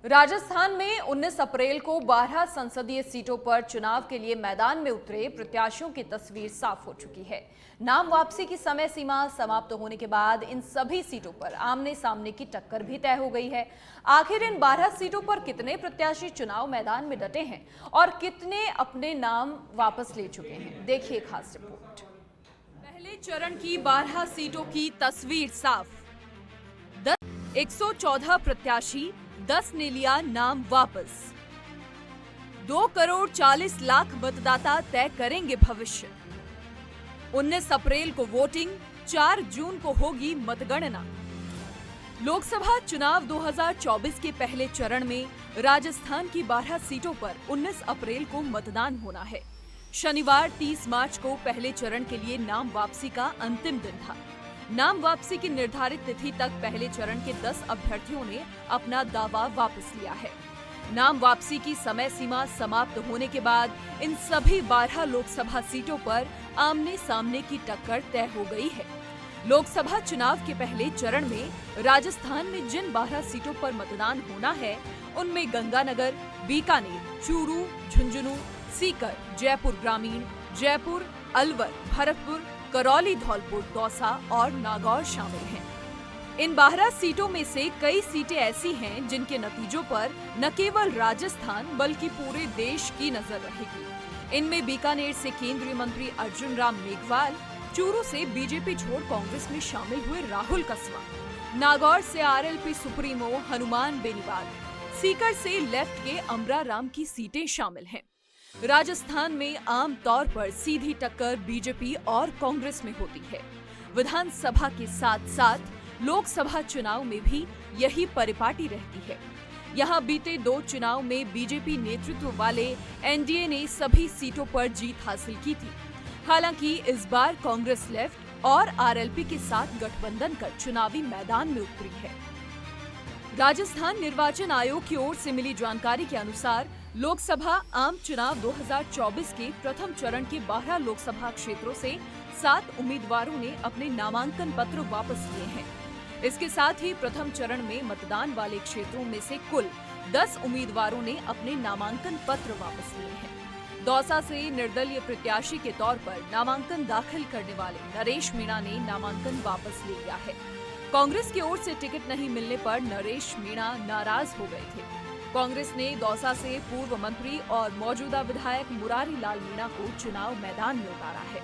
राजस्थान में 19 अप्रैल को 12 संसदीय सीटों पर चुनाव के लिए मैदान में उतरे प्रत्याशियों की तस्वीर साफ हो चुकी है। नाम वापसी की समय सीमा समाप्त होने के बाद इन सभी सीटों पर आमने सामने की टक्कर भी तय हो गई है। आखिर इन 12 सीटों पर कितने प्रत्याशी चुनाव मैदान में डटे हैं और कितने अपने नाम वापस ले चुके हैं, देखिए खास रिपोर्ट। पहले चरण की 12 सीटों की तस्वीर साफ। 114 प्रत्याशी, 10 ने लिया नाम वापस। 2 करोड़ 40 लाख मतदाता तय करेंगे भविष्य। 19 अप्रैल को वोटिंग, 4 जून को होगी मतगणना। लोकसभा चुनाव 2024 के पहले चरण में राजस्थान की 12 सीटों पर 19 अप्रैल को मतदान होना है। शनिवार 30 मार्च को पहले चरण के लिए नाम वापसी का अंतिम दिन था। नाम वापसी की निर्धारित तिथि तक पहले चरण के 10 अभ्यर्थियों ने अपना दावा वापस लिया है। नाम वापसी की समय सीमा समाप्त होने के बाद इन सभी 12 लोकसभा सीटों पर आमने सामने की टक्कर तय हो गई है। लोकसभा चुनाव के पहले चरण में राजस्थान में जिन 12 सीटों पर मतदान होना है, उनमें गंगानगर, बीकानेर, चूरू, झुंझुनू, सीकर, जयपुर ग्रामीण, जयपुर, अलवर, भरतपुर, करौली, धौलपुर, दौसा और नागौर शामिल हैं। इन 12 सीटों में से कई सीटें ऐसी हैं जिनके नतीजों पर न केवल राजस्थान बल्कि पूरे देश की नजर रहेगी। इनमें बीकानेर से केंद्रीय मंत्री अर्जुन राम मेघवाल, चूरू से बीजेपी छोड़ कांग्रेस में शामिल हुए राहुल कसवा, नागौर से आरएलपी सुप्रीमो हनुमान बेनीवाल, सीकर से लेफ्ट के अमरा राम की सीटें शामिल हैं। राजस्थान में आम तौर पर सीधी टक्कर बीजेपी और कांग्रेस में होती है। विधानसभा के साथ साथ लोकसभा चुनाव में भी यही परिपाटी रहती है। यहाँ बीते 2 चुनाव में बीजेपी नेतृत्व वाले एनडीए ने सभी सीटों पर जीत हासिल की थी। हालांकि इस बार कांग्रेस लेफ्ट और आरएलपी के साथ गठबंधन कर चुनावी मैदान में उतरी है। राजस्थान निर्वाचन आयोग की ओर से मिली जानकारी के अनुसार लोकसभा आम चुनाव 2024 के प्रथम चरण के 12 लोकसभा क्षेत्रों से 7 उम्मीदवारों ने अपने नामांकन पत्र वापस लिए हैं। इसके साथ ही प्रथम चरण में मतदान वाले क्षेत्रों में से कुल 10 उम्मीदवारों ने अपने नामांकन पत्र वापस लिए हैं। दौसा से निर्दलीय प्रत्याशी के तौर पर नामांकन दाखिल करने वाले नरेश मीणा ने नामांकन वापस ले लिया है। कांग्रेस की ओर से टिकट नहीं मिलने पर नरेश मीणा नाराज हो गए थे। कांग्रेस ने दौसा से पूर्व मंत्री और मौजूदा विधायक मुरारी लाल मीणा को चुनाव मैदान में उतारा है।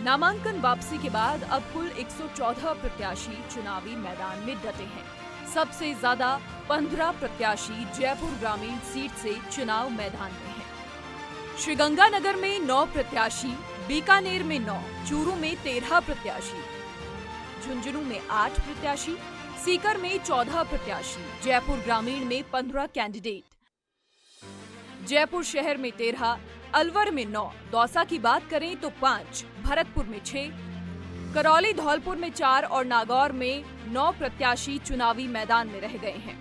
नामांकन वापसी के बाद अब कुल 114 प्रत्याशी चुनावी मैदान में डटे हैं। सबसे ज्यादा 15 प्रत्याशी जयपुर ग्रामीण सीट से चुनाव मैदान में हैं। श्रीगंगानगर में 9 प्रत्याशी, बीकानेर में 9, चूरू में 13 प्रत्याशी, झुंझुनू में 8 प्रत्याशी, सीकर में 14 प्रत्याशी, जयपुर ग्रामीण में 15 कैंडिडेट, जयपुर शहर में 13, अलवर में 9, दौसा की बात करें तो 5, भरतपुर में 6, करौली धौलपुर में 4 और नागौर में 9 प्रत्याशी चुनावी मैदान में रह गए हैं।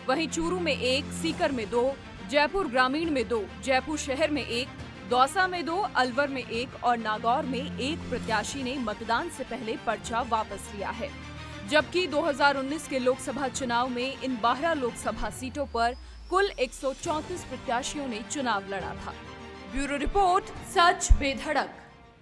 वहीं चूरू में 1, सीकर में 2, जयपुर ग्रामीण में 2, जयपुर शहर में 1, दौसा में 2, अलवर में 1 और नागौर में 1 प्रत्याशी ने मतदान से पहले पर्चा वापस लिया है। जबकि 2019 के लोकसभा चुनाव में इन 12 लोकसभा सीटों पर कुल 134 प्रत्याशियों ने चुनाव लड़ा था। ब्यूरो रिपोर्ट, सच बेधड़क।